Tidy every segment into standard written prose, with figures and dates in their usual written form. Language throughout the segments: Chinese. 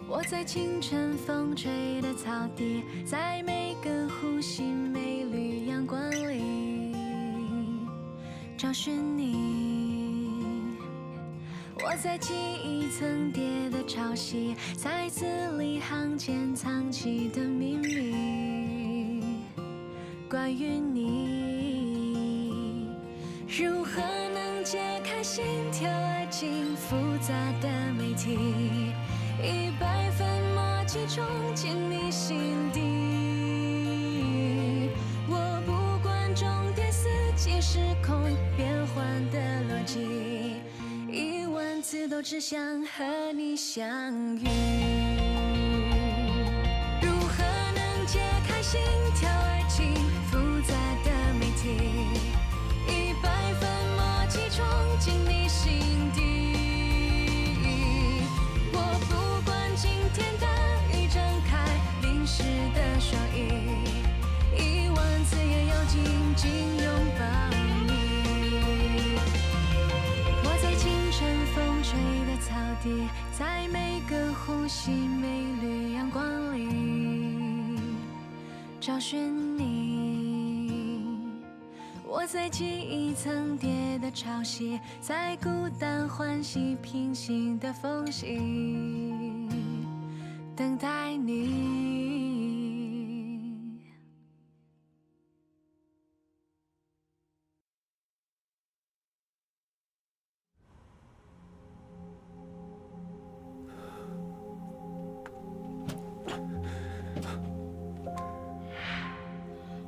我在清晨风吹的草地，在每个呼吸美丽阳光里找寻你。我在记忆层叠的潮汐，在字里行间藏起的秘密，关于你，如何能解开心跳爱情复杂的谜题？100分默契冲进你心底，我不管终点四季时空变换的逻辑，10000次都只想和你相遇。如何能解开心跳爱情复杂的谜题？100分默契冲进你心底。的双翼，10000次也要紧紧拥抱你。我在清晨风吹的草地，在每个呼吸美丽阳光里找寻你。我在记忆层叠的潮汐，在孤单欢喜平行的缝隙等待你。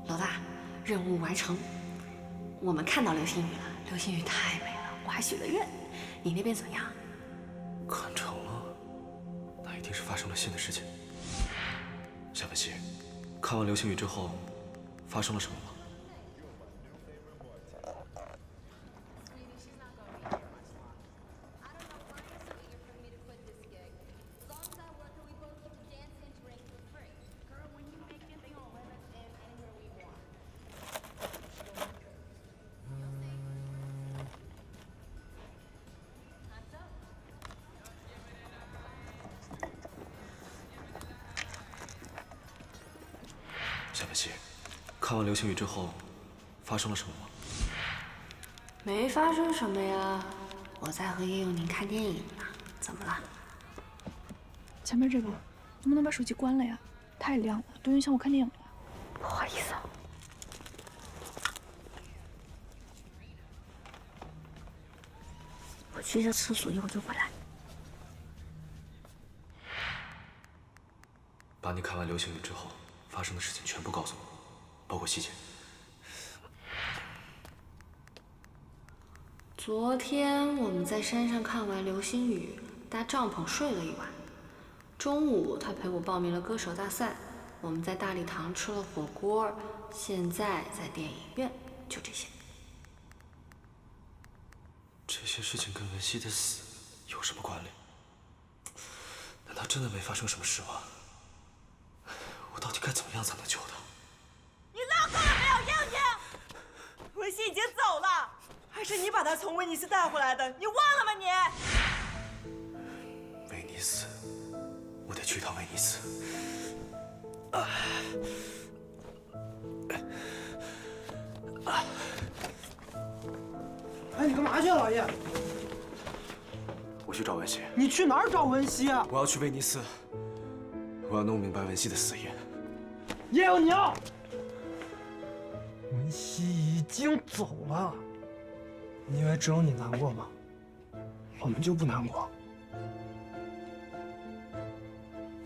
老大，任务完成，我们看到流星雨了。流星雨太美了，我还许了愿。你那边怎么样？看成了，那一定是发生了新的事情。夏文熙，看完流星雨之后，发生了什么吗？夏文熙，看完流星雨之后，发生了什么吗？没发生什么呀，我在和叶永宁看电影呢。怎么了？前面这个，能不能把手机关了呀？太亮了，都影响我看电影了。不好意思啊。我去个厕所，一会儿就回来。把你看完流星雨之后发生的事情全部告诉我，包括细节。昨天我们在山上看完流星雨，搭帐篷睡了一晚。中午他陪我报名了歌手大赛，我们在大礼堂吃了火锅，现在在电影院，就这些。这些事情跟文熙的死有什么关联？难道真的没发生什么事吗？我到底该怎么样才能救他？你闹够了没有，英英？文熙已经走了，还是你把她从威尼斯带回来的，你忘了吗你？威尼斯，我得去趟威尼斯。哎，你干嘛去啊，老叶？我去找文熙。你去哪儿找文熙啊？我要去威尼斯，我要弄明白文熙的死因。叶永宁，文熙已经走了。你以为只有你难过吗？我们就不难过。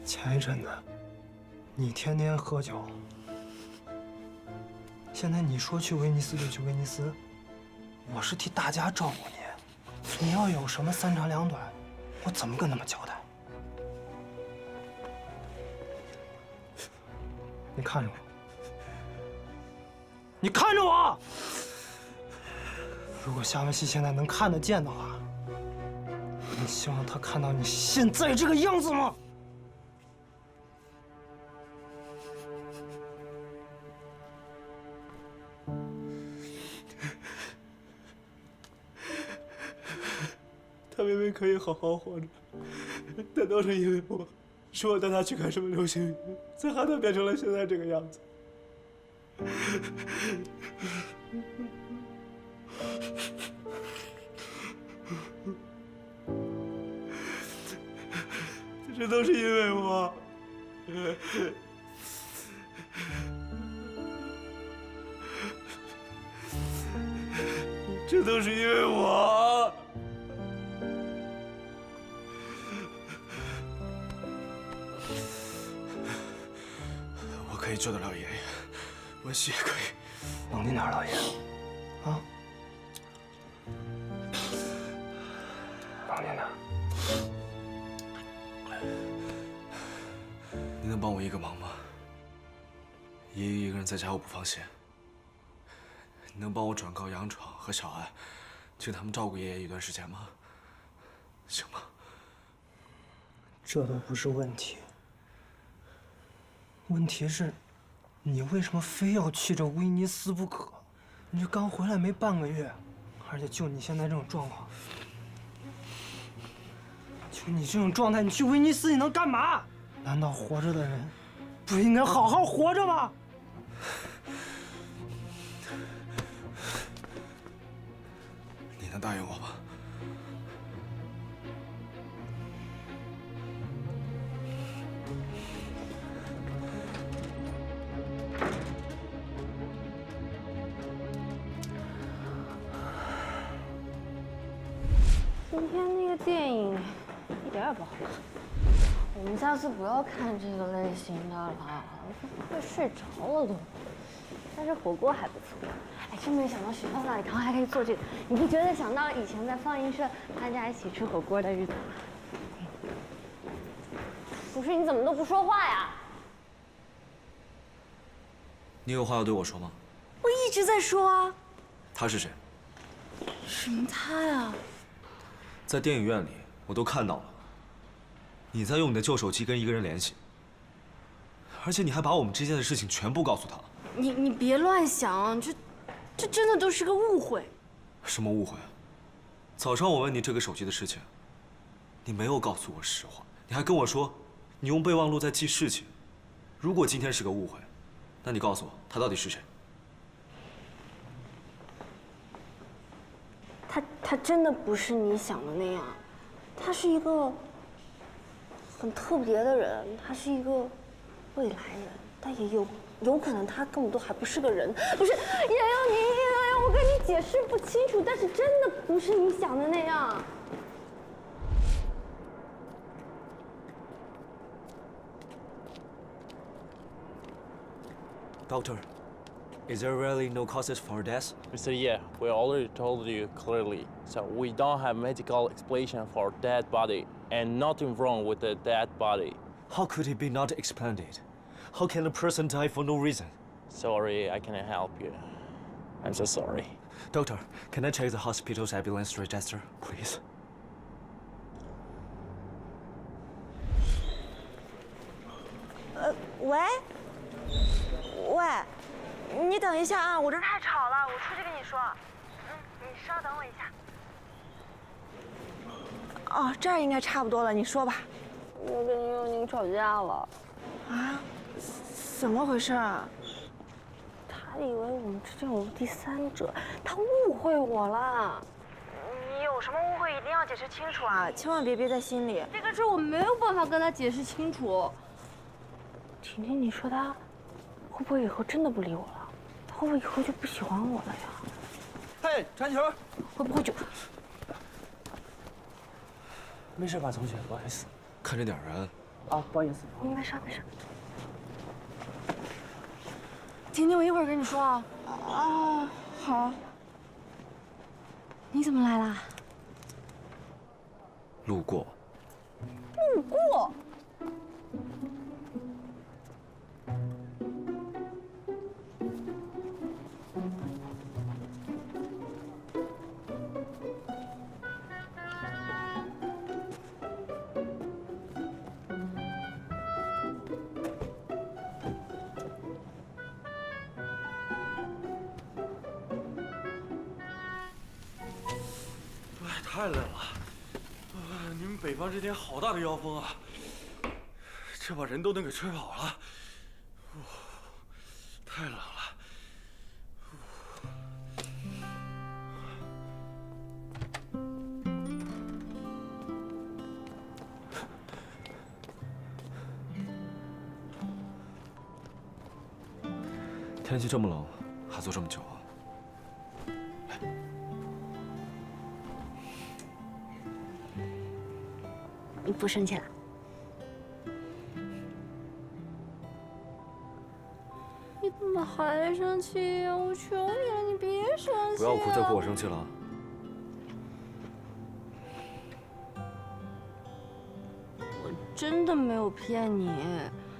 前一阵子，你天天喝酒，现在你说去威尼斯就去威尼斯，我是替大家照顾你。你要有什么三长两短，我怎么跟他们交代？你看着我，你看着我。如果夏文熙现在能看得见的话，你希望他看到你现在这个样子吗？他明明可以好好活着，难道是因为我许我带他去看什么流星雨，才害他变成了现在这个样子。这都是因为我。这都是因为我。我可以救得了爷爷，文熙也可以。能力哪儿，老爷？啊？能力哪儿？你能帮我一个忙吗？爷爷一个人在家，我不放心。你能帮我转告杨闯和小安，请他们照顾爷爷一段时间吗？行吗？这都不是问题。问题是，你为什么非要去这威尼斯不可？你这刚回来没半个月，而且就你现在这种状况，就你这种状态，你去威尼斯你能干嘛？难道活着的人不应该好好活着吗？你能答应我吗？今天那个电影一点也不好看，我们下次不要看这个类型的了，会睡着了都。但是火锅还不错，哎，真没想到学校大礼堂还可以做这个。你不觉得想到以前在放映社大家一起吃火锅的日子吗？不是，你怎么都不说话呀？你有话要对我说吗？我一直在说啊。他是谁？什么他呀？在电影院里，我都看到了。你在用你的旧手机跟一个人联系，而且你还把我们之间的事情全部告诉他了。你别乱想，这真的都是个误会。什么误会啊？早上我问你这个手机的事情，你没有告诉我实话，你还跟我说你用备忘录在记事情。如果今天是个误会，那你告诉我他到底是谁？他真的不是你想的那样，他是一个很特别的人，他是一个未来人，但也有可能他根本都还不是个人。不是，洋洋，我跟你解释不清楚，但是真的不是你想的那样。Doctor, is there really no causes for death? Mr. Ye, we already told you clearly, so we don't have medical explanation for dead body and nothing wrong with the dead body. How could it be not explained? How can a person die for no reason? Sorry, I cannot help you. I'm so sorry. Doctor, can I check the hospital's ambulance register, please? 喂，你等一下啊，我这太吵了，我出去跟你说。你稍等我一下。哦，这儿应该差不多了，你说吧。我跟佑宁吵架了。啊？怎么回事啊？他以为我们之间有第三者，他误会我了。你有什么误会一定要解释清楚啊，千万别憋在心里。这个事我没有办法跟他解释清楚。婷婷，你说他会不会以后真的不理我了？他会不会以后就不喜欢我了呀？嘿，传球！会不会就……没事吧，同学？不好意思。看着点人。啊，不好意思。没事没事。婷婷，我一会儿跟你说啊。啊，好。你怎么来啦？路过。路过。太冷了，你们北方这天好大的妖风啊！这把人都能给吹跑了，太冷了。天气这么冷，还坐这么久啊？你不生气了？你怎么还生气呀？我求你了，你别生气。不要哭，再哭我生气了。我真的没有骗你，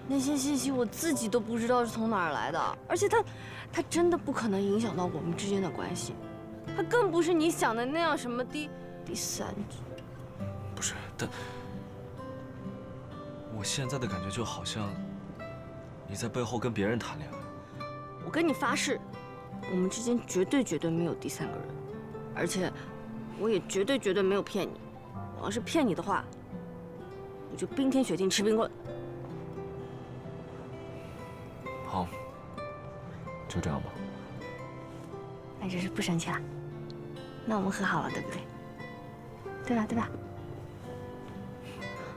那些信息我自己都不知道是从哪儿来的，而且它真的不可能影响到我们之间的关系，它更不是你想的那样什么第三者。不是，但我现在的感觉就好像你在背后跟别人谈恋爱。我跟你发誓，我们之间绝对没有第三个人，而且我也绝对没有骗你。我要是骗你的话，我就冰天雪地吃冰棍。好，就这样吧。那就是不生气了。那我们和好了，对不对？对吧？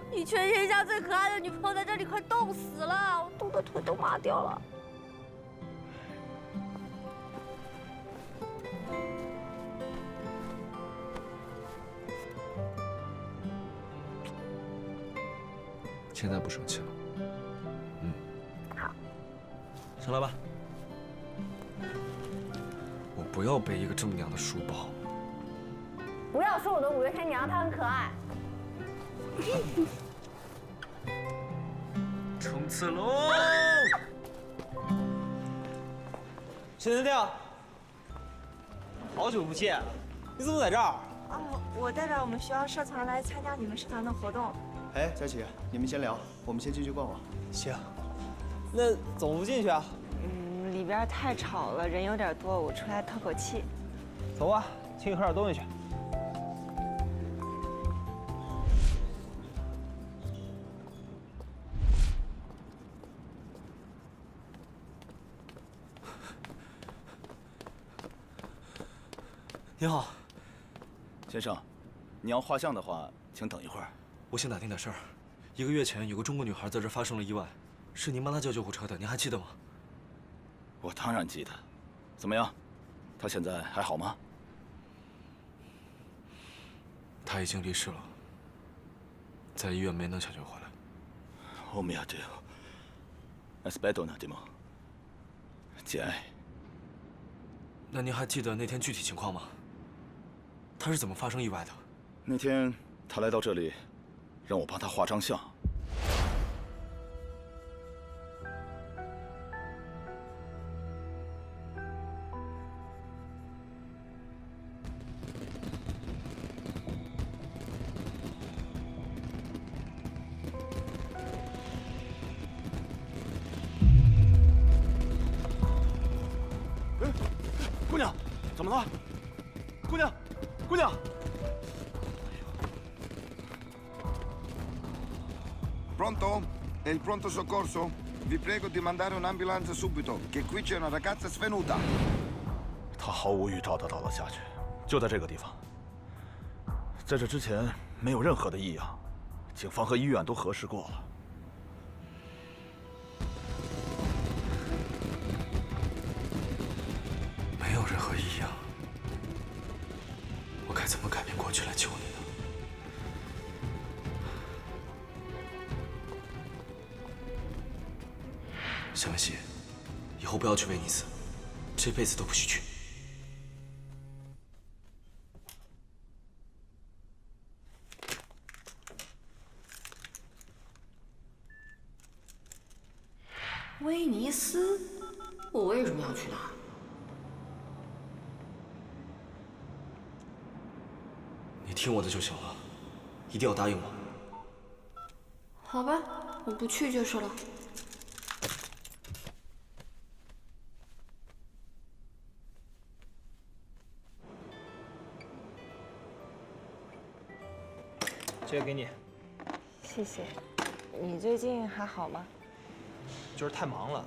你全天下最可爱的女朋友在这里快冻死了，我冻得腿都麻掉了。现在不生气了。好。上来吧。我不要背一个这么娘的书包。不要说我的五月天娘，她很可爱。冲刺喽！沈天亮，好久不见，你怎么在这儿？哦，我代表我们学校社团来参加你们社团的活动。哎，佳琪，你们先聊，我们先进去逛逛。行，那怎么不进去啊？里边太吵了，人有点多，我出来透口气。走吧，请你喝点东西去。你好，先生，你要画像的话，请等一会儿。我想打听点事儿。1个月前，有个中国女孩在这发生了意外，是您帮她叫救护车的，您还记得吗？我当然记得。怎么样？她现在还好吗？她已经离世了，在医院没能抢救回来。Oh mio Dio! Aspetta un attimo. 节哀。那您还记得那天具体情况吗？她是怎么发生意外的？那天她来到这里，让我帮她画张像。姑娘，怎么了？姑娘，姑娘！ Pronto? È il pronto soccorso? Vi prego di mandare un'ambulanza subito, che qui c'è una ragazza svenuta. 她毫无预兆地倒了下去，就在这个地方。在这之前没有任何的异样，警方和医院都核实过了。没有任何异样，我该怎么改变过去来救你呢？ 夏文熙，以后不要去威尼斯，这辈子都不许去。威尼斯，我为什么要去那儿？你听我的就行了，一定要答应我。好吧，我不去就是了。 这个给你，谢谢。你最近还好吗？就是太忙了。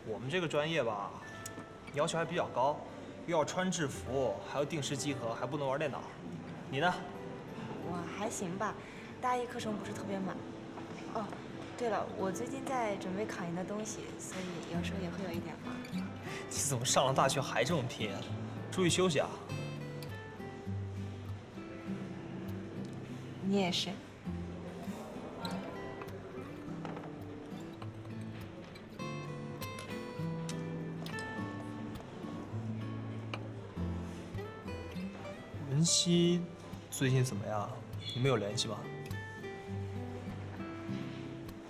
我们这个专业吧，要求还比较高，又要穿制服，还要定时集合，还不能玩电脑。你呢？我还行吧，大一课程不是特别满。哦，对了，我最近在准备考研的东西，所以有时候也会有一点忙。你怎么上了大学还这么拼？注意休息啊！你也是。文熙最近怎么样？你们有联系吗？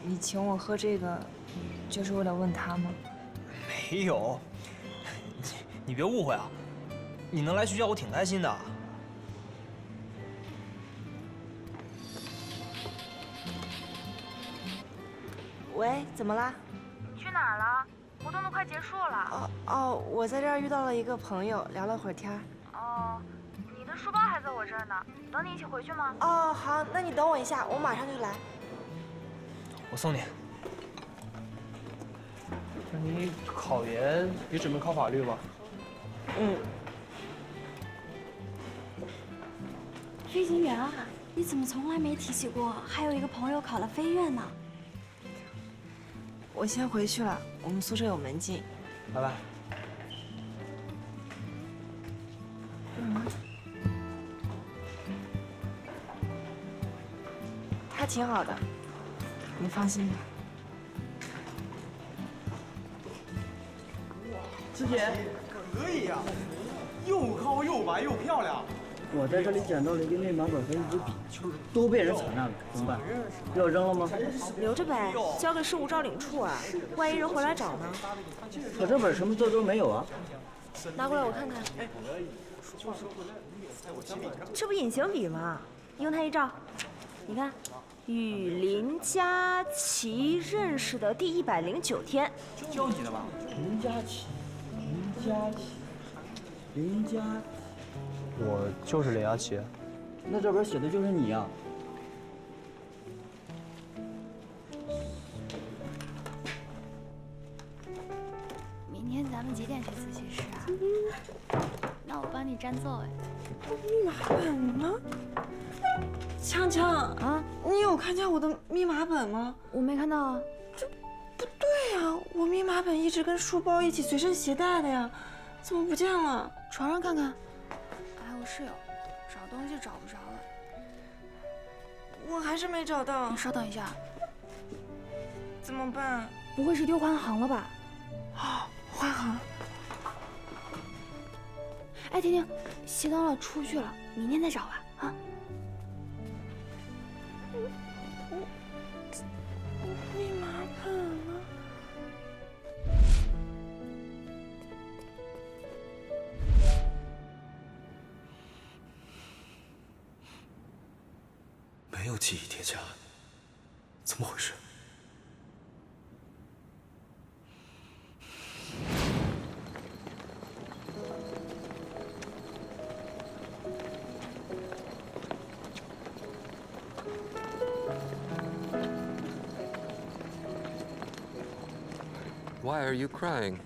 你请我喝这个，就是为了问他吗？没有，你别误会啊！你能来学校，我挺开心的。喂，怎么啦？你去哪儿了？活动都快结束了。哦，我在这儿遇到了一个朋友，聊了会儿天儿。哦，你的书包还在我这儿呢，等你一起回去吗？哦，好，那你等我一下，我马上就来。我送你。那你考研也准备考法律吗？嗯。飞行员啊，你怎么从来没提起过还有一个朋友考了飞院呢？我先回去了，我们宿舍有门禁。拜拜。他挺好的，你放心吧。师姐，可以呀，又高又白又漂亮。我在这里捡到了一个密码本和一支笔，都被人踩烂了，怎么办？要扔了吗？留着呗，交给事务招领处啊，万一人回来找呢？可这本什么字都没有啊！拿过来我看看。这不隐形笔吗？用它一照，你看，与林佳琪认识的第109天。教你的吧？林佳琪，林佳。我就是林佳琪。那这本写的就是你呀？明天咱们几点去自习室啊？那我帮你占座位。密码本呢？强强啊，你有看见我的密码本吗？我没看到啊。这不对呀，我密码本一直跟书包一起随身携带的呀，怎么不见了？床上看看。还有室友，找东西找不着了。我还是没找到。你稍等一下。怎么办？不会是丢换行了吧？啊，换行。哎，婷婷，熄灯了，出去了，明天再找吧，啊。密码本呢？没有记忆叠加，怎么回事？Why are you crying?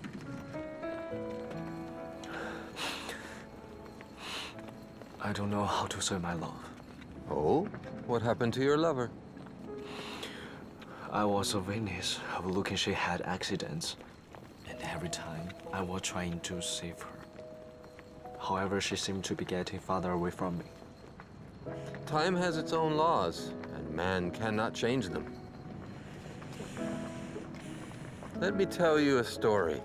I don't know how to say my love. Oh? What happened to your lover? I was a witness of looking she had accidents, and every time I was trying to save her. However, she seemed to be getting farther away from me. Time has its own laws, and man cannot change them. Let me tell you a story.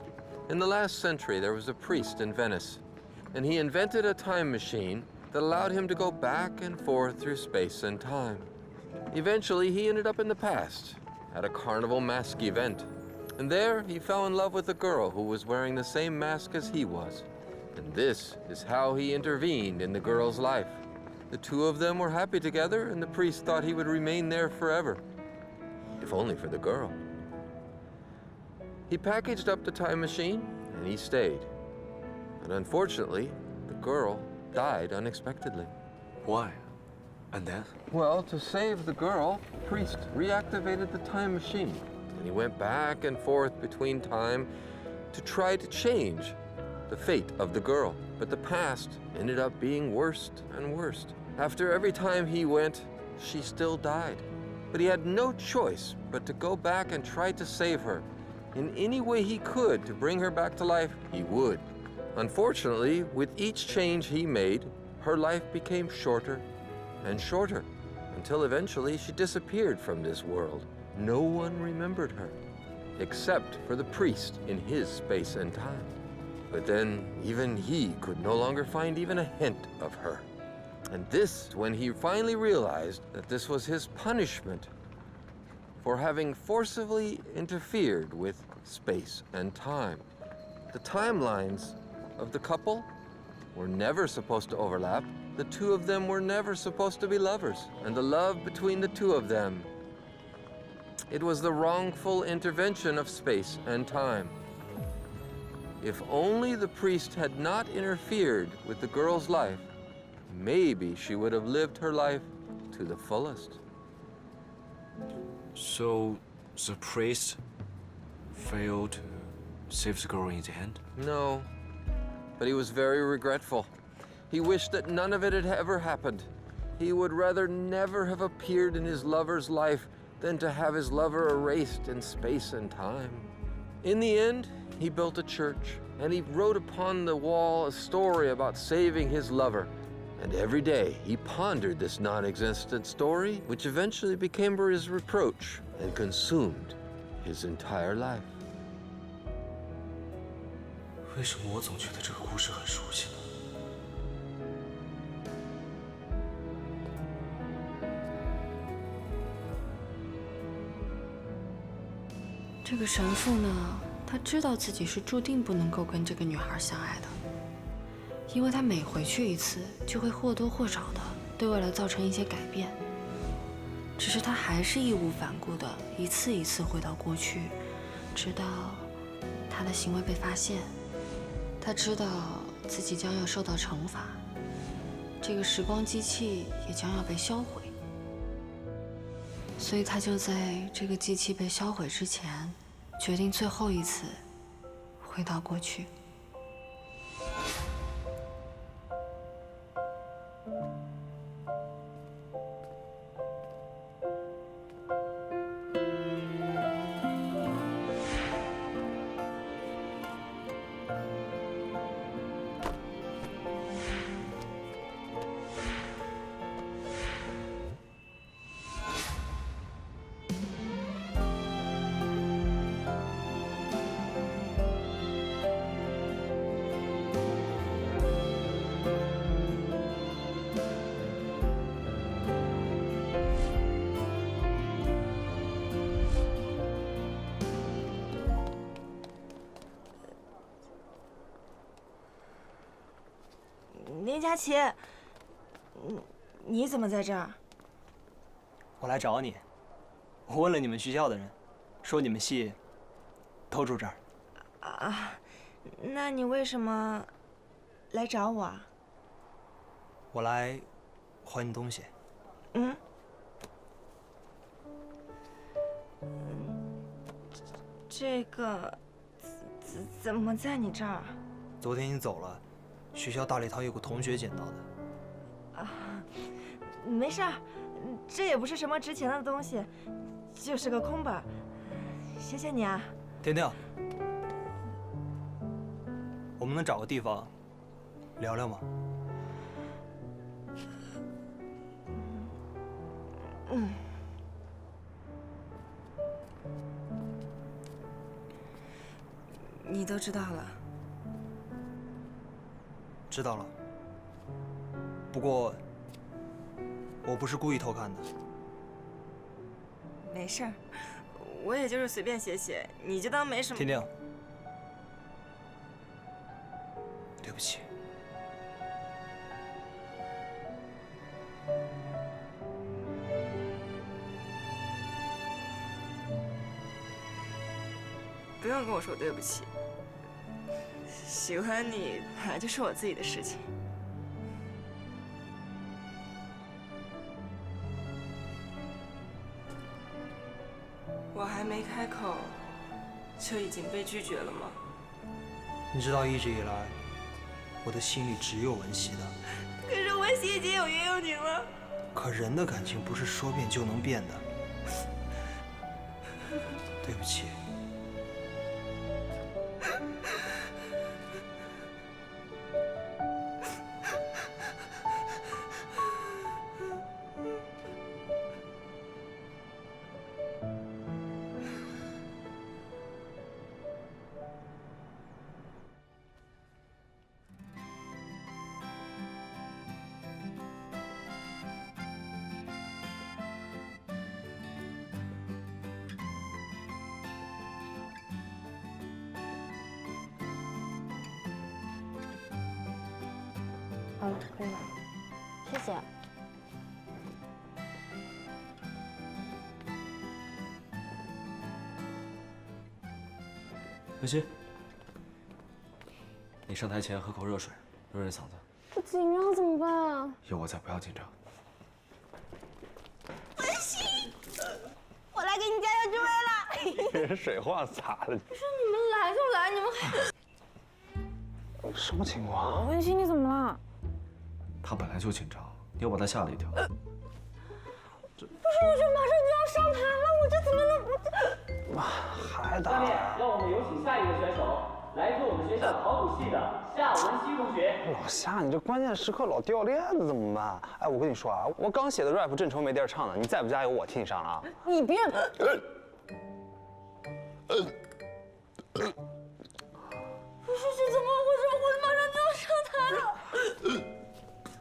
In the last century, there was a priest in Venice, and he invented a time machine that allowed him to go back and forth through space and time. Eventually, he ended up in the past, at a carnival mask event. And there, he fell in love with a girl who was wearing the same mask as he was. And this is how he intervened in the girl's life. The two of them were happy together, and the priest thought he would remain there forever. If only for the girl. He packaged up the time machine, and he stayed. But unfortunately, the girl died unexpectedly. Why? And then? Well, to save the girl, Priest reactivated the time machine. And he went back and forth between time to try to change the fate of the girl. But the past ended up being worse and worse. After every time he went, she still died. But he had no choice but to go back and try to save her. In any way he could to bring her back to life, he would. Unfortunately, with each change he made, her life became shorter and shorter, until eventually she disappeared from this world. No one remembered her, except for the priest in his space and time. But then, even he could no longer find even a hint of her. And this, when he finally realized that this was his punishment for having forcibly interfered with space and time. The timelines of the couple were never supposed to overlap. The two of them were never supposed to be lovers. And the love between the two of them, it was the wrongful intervention of space and time. If only the priest had not interfered with the girl's life, maybe she would have lived her life to the fullest. So, the priest failed to save the girl in the end? No, but he was very regretful. He wished that none of it had ever happened. He would rather never have appeared in his lover's life than to have his lover erased in space and time. In the end, he built a church, and he wrote upon the wall a story about saving his lover. And every day he pondered this non-existent story, which eventually became his reproach and consumed his entire life. 为什么我总觉得这个故事很熟悉呢？这个神父呢，他知道自己是注定不能够跟这个女孩相爱的。 因为他每回去一次，就会或多或少的对未来造成一些改变。只是他还是义无反顾的一次一次回到过去，直到他的行为被发现。他知道自己将要受到惩罚，这个时光机器也将要被销毁。所以他就在这个机器被销毁之前，决定最后一次回到过去。 林佳琪，你怎么在这儿？我来找你。我问了你们学校的人，说你们系都住这儿。啊，那你为什么来找我啊？我来还你东西。嗯。这个怎么在你这儿？昨天你走了。 学校大礼堂有个同学捡到的。啊，没事儿，这也不是什么值钱的东西，就是个空本。谢谢你啊，婷婷。我们能找个地方聊聊吗？嗯。你都知道了。 知道了，不过我不是故意偷看的。没事儿，我也就是随便写写，你就当没什么。婷婷，对不起。不用跟我说对不起。 喜欢你本来就是我自己的事情。我还没开口，就已经被拒绝了吗？你知道一直以来，我的心里只有文熙的。可是文熙已经有叶有宁了。可人的感情不是说变就能变的。对不起。好了，可以了，谢谢。文熙，你上台前喝口热水，润润嗓子。我紧张怎么办啊？有我在，不要紧张。文熙，我来给你加油助威了。这人水话咋了？不是你们来就来，你们还……什么情况？文熙，你怎么了？他本来就紧张，你又把他吓了一跳。不是，我这马上就要上台了，我这怎么能……还打？下面让我们有请下一位选手，来自我们学校考古系的夏文熙同学。老夏，你这关键时刻老掉链子怎么办？哎，我跟你说啊，我刚写的 rap 正愁没地儿唱呢，你再不加油，我替你上了啊！你别……不是，这怎么回事？我马上就要上台了。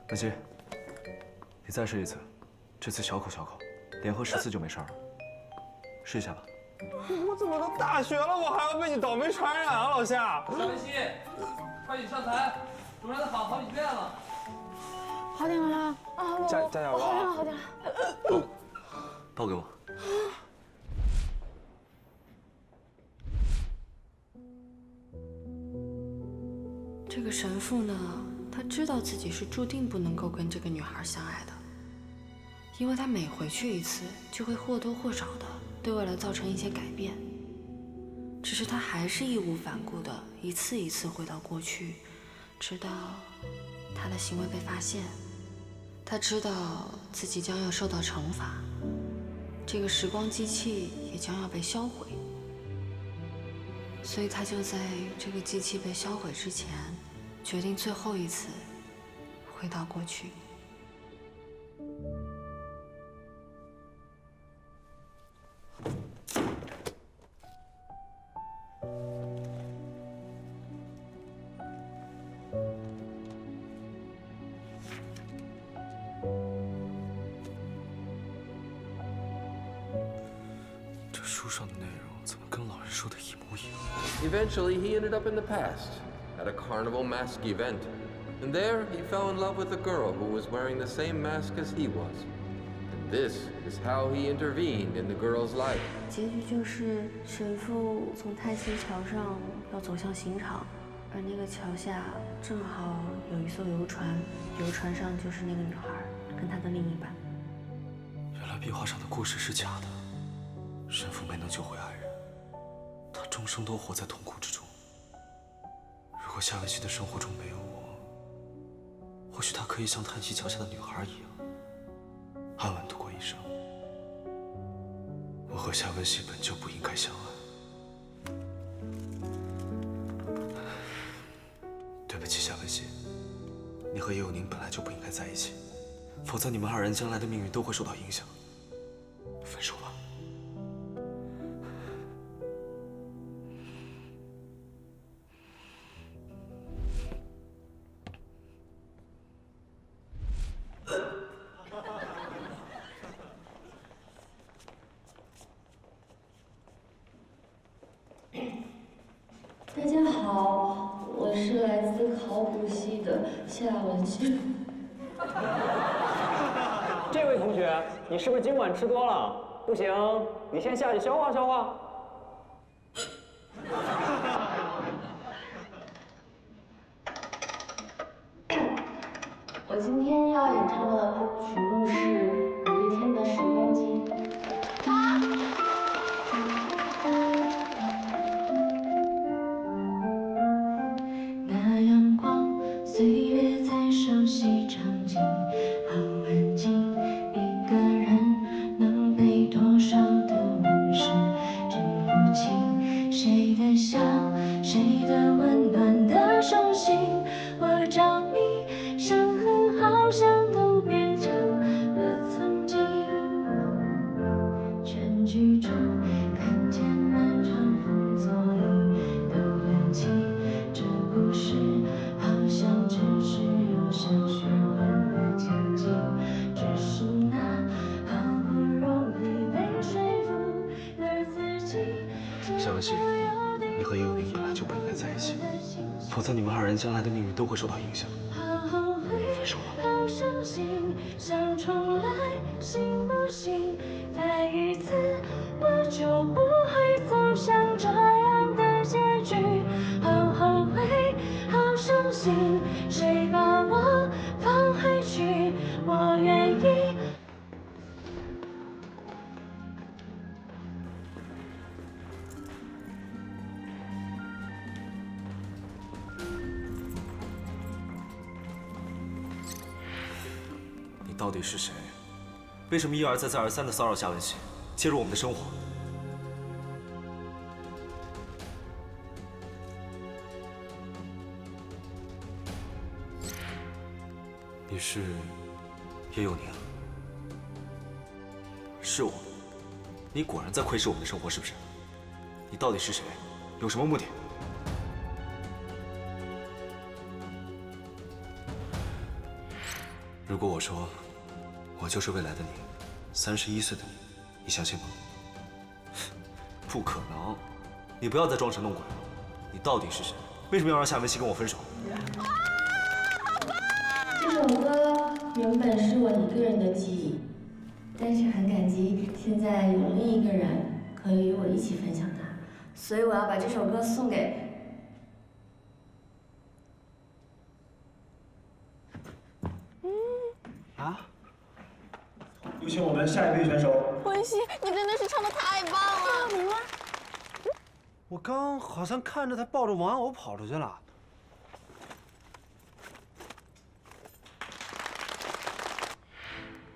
文熙，你再试一次，这次小口小口，连喝10次就没事了。试一下吧。我怎么都大学了，我还要被你倒霉传染啊，老夏！夏文熙，快点上台，主任喊好几遍了。好点了吗？啊，加油！好点了，好点了。抱给我。这个神父呢，他知道自己是注定不能够跟这个女孩相爱的，因为他每回去一次，就会或多或少的对未来造成一些改变。只是他还是义无反顾的一次一次回到过去，直到他的行为被发现，他知道自己将要受到惩罚，这个时光机器也将要被销毁，所以他就在这个机器被销毁之前，决定最后一次回到过去。这书上的内容怎么跟老人说的一模一样？ Eventually, he ended up in the past, at a carnival mask event. And there, he fell in love with a girl who was wearing the same mask as he was. And this is how he intervened in the girl's life. 结局就是神父从泰溪桥上要走向刑场，而那个桥下正好有一艘游船，游船上就是那个女孩跟她的另一半。原来壁画上的故事是假的，神父没能救回爱人，他终生都活在痛苦之中。如果夏文熙的生活中没有我，或许他可以像叹息桥下的女孩一样，安稳度过一生。我和夏文熙本就不应该相爱。对不起，夏文熙，你和叶有宁本来就不应该在一起，否则你们2人将来的命运都会受到影响。分手吧。大家好，我是来自考古系的夏文熙。这位同学，你是不是今晚吃多了？不行，你先下去消化消化。我今天要演唱的曲目是5月天的《时光机》。文熙，你和叶有宁本来就不应该在一起，否则你们二人将来的命运都会受到影响。分手吧。好伤心，想重来，行不行？再一次，我就不会走向这样的结局。好后悔，好伤心，谁把我放回去？我愿意。你到底是谁？为什么一而再、再而三的骚扰夏文熙，介入我们的生活？你是叶佑宁？是我。你果然在窥视我们的生活，是不是？你到底是谁？有什么目的？如果我说我就是未来的你，31岁的你，你相信吗？不可能！你不要再装神弄鬼了。你到底是谁？为什么要让夏文熙跟我分手？这首歌原本是我一个人的记忆，但是很感激现在有另一个人可以与我一起分享它，所以我要把这首歌送给。啊！有请我们下一位选手。文熙，你真的是唱的太棒了！你吗？我刚好像看着他抱着玩偶跑出去了。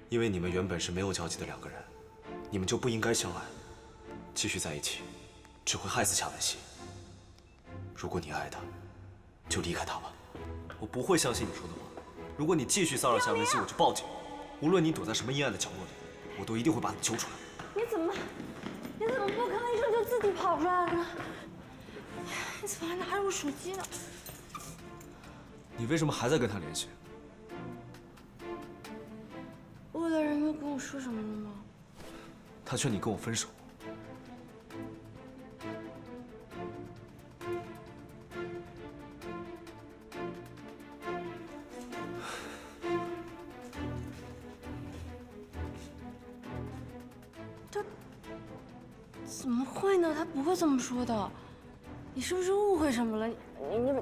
因为你们原本是没有交集的两个人，你们就不应该相爱，继续在一起，只会害死夏文熙。如果你爱他，就离开他吧。我不会相信你说的话。如果你继续骚扰夏文熙，我就报警。无论你躲在什么阴暗的角落里，我都一定会把你揪出来。你怎么不吭一声就自己跑出来了呢？你怎么还拿着我手机呢？你为什么还在跟他联系？未来人又跟我说什么了吗？他劝你跟我分手。怎么会呢？他不会这么说的。你是不是误会什么了？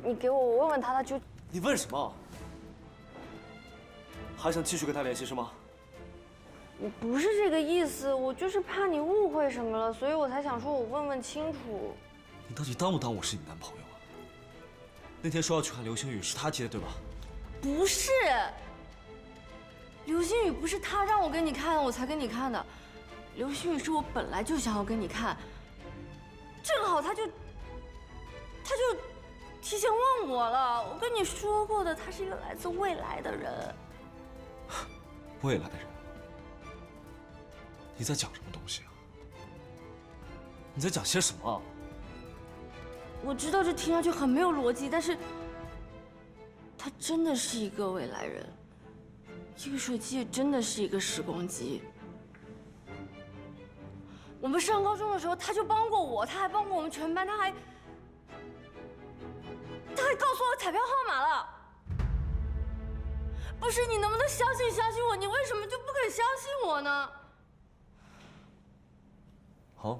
你给我问问他，他就……你问什么？还想继续跟他联系是吗？我不是这个意思，我就是怕你误会什么了，所以我才想说我问问清楚。你到底当不当我是你男朋友啊？那天说要去看流星雨是他提的对吧？不是，流星雨不是他让我跟你看，我才跟你看的。流星雨是我本来就想要跟你看，正好他就提前问我了。我跟你说过的，他是一个来自未来的人。未来的人？你在讲什么东西啊？你在讲些什么？我知道这听上去很没有逻辑，但是他真的是一个未来人。这个手机也真的是一个时光机。我们上高中的时候，他就帮过我，他还帮过我们全班，他还告诉我彩票号码了。不是，你能不能相信我？你为什么就不肯相信我呢？好，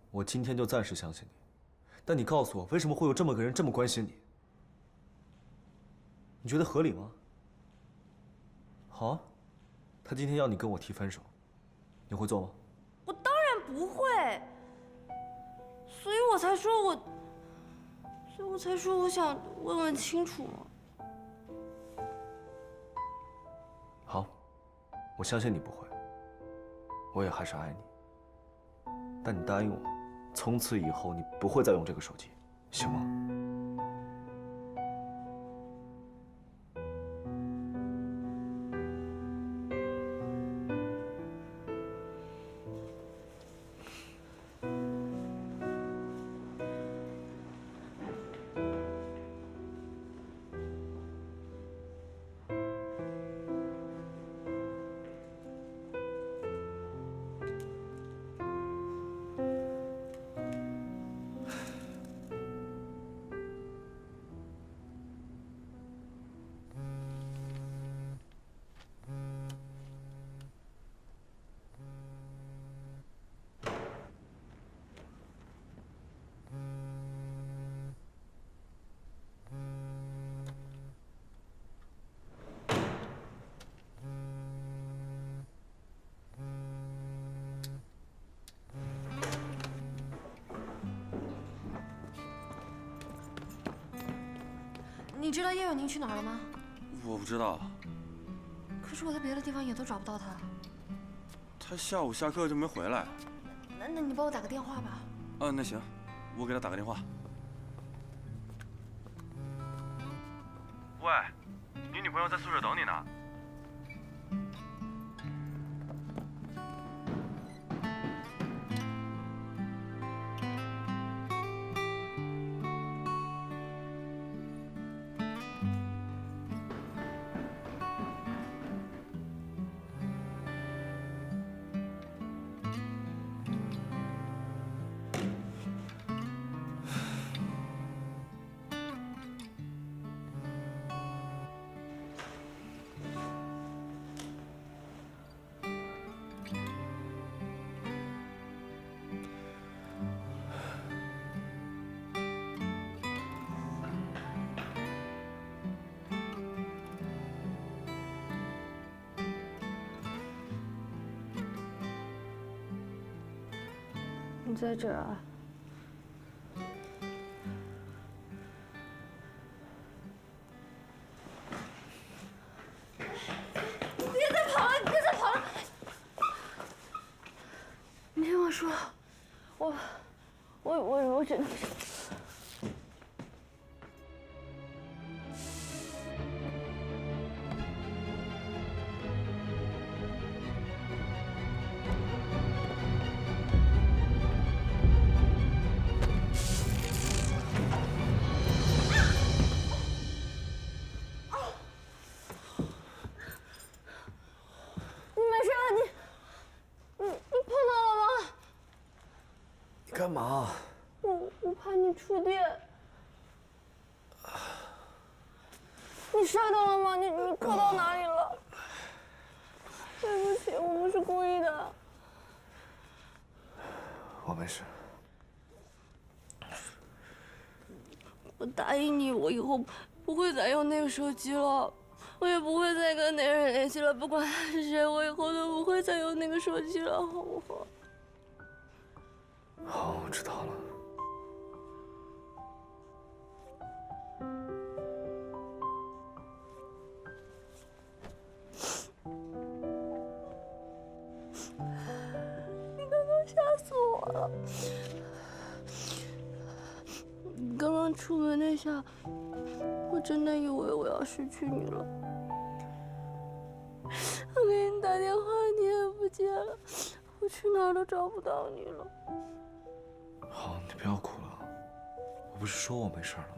我今天就暂时相信你，但你告诉我，为什么会有这么个人这么关心你？你觉得合理吗？好啊，他今天要你跟我提分手，你会做吗？我当然不会，所以我才说我想问问清楚嘛。好，我相信你不会，我也还是爱你。但你答应我，从此以后你不会再用这个手机，行吗？你知道叶永宁去哪儿了吗？我不知道。可是我在别的地方也都找不到他。他下午下课就没回来。那你帮我打个电话吧。那行，我给他打个电话。喂，你女朋友在宿舍等你呢。你在这儿啊？你别再跑了！你别再跑了！你听我说，我真的是。干嘛？我怕你触电。你摔到了吗？你磕到哪里了？对不起，我不是故意的。我没事。我答应你，我以后不会再用那个手机了，我也不会再跟那个人联系了。不管他是谁，我以后都不会再用那个手机了，好不好？好，我知道了。你刚刚吓死我了！你刚刚出门那下，我真的以为我要失去你了。我给你打电话，你也不接了，我去哪儿都找不到你了。好，你不要哭了。我不是说我没事了吗？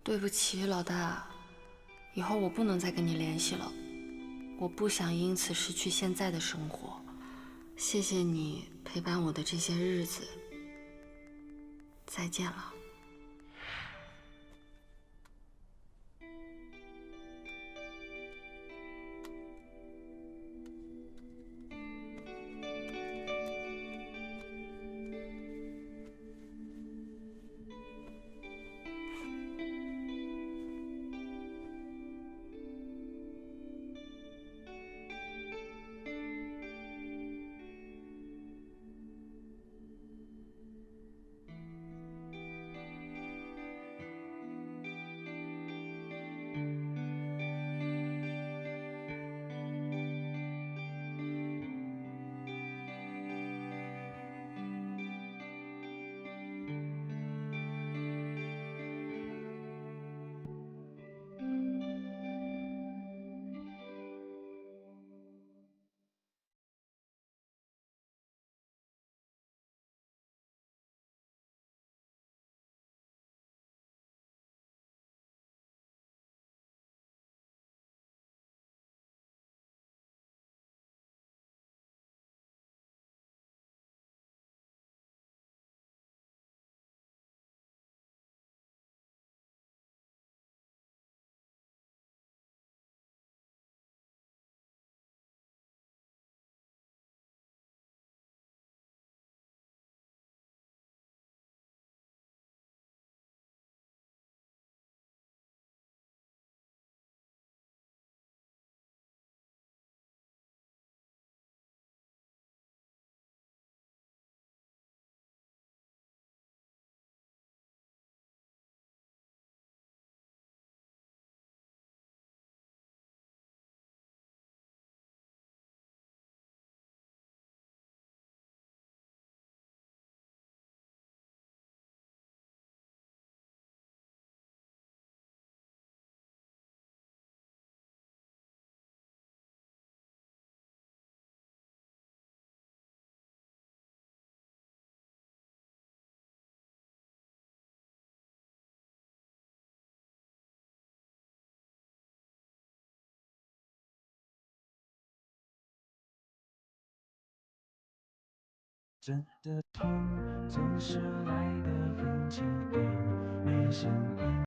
对不起，老大，以后我不能再跟你联系了。我不想因此失去现在的生活。谢谢你陪伴我的这些日子。再见了。真的痛总是来得很轻易，没声音。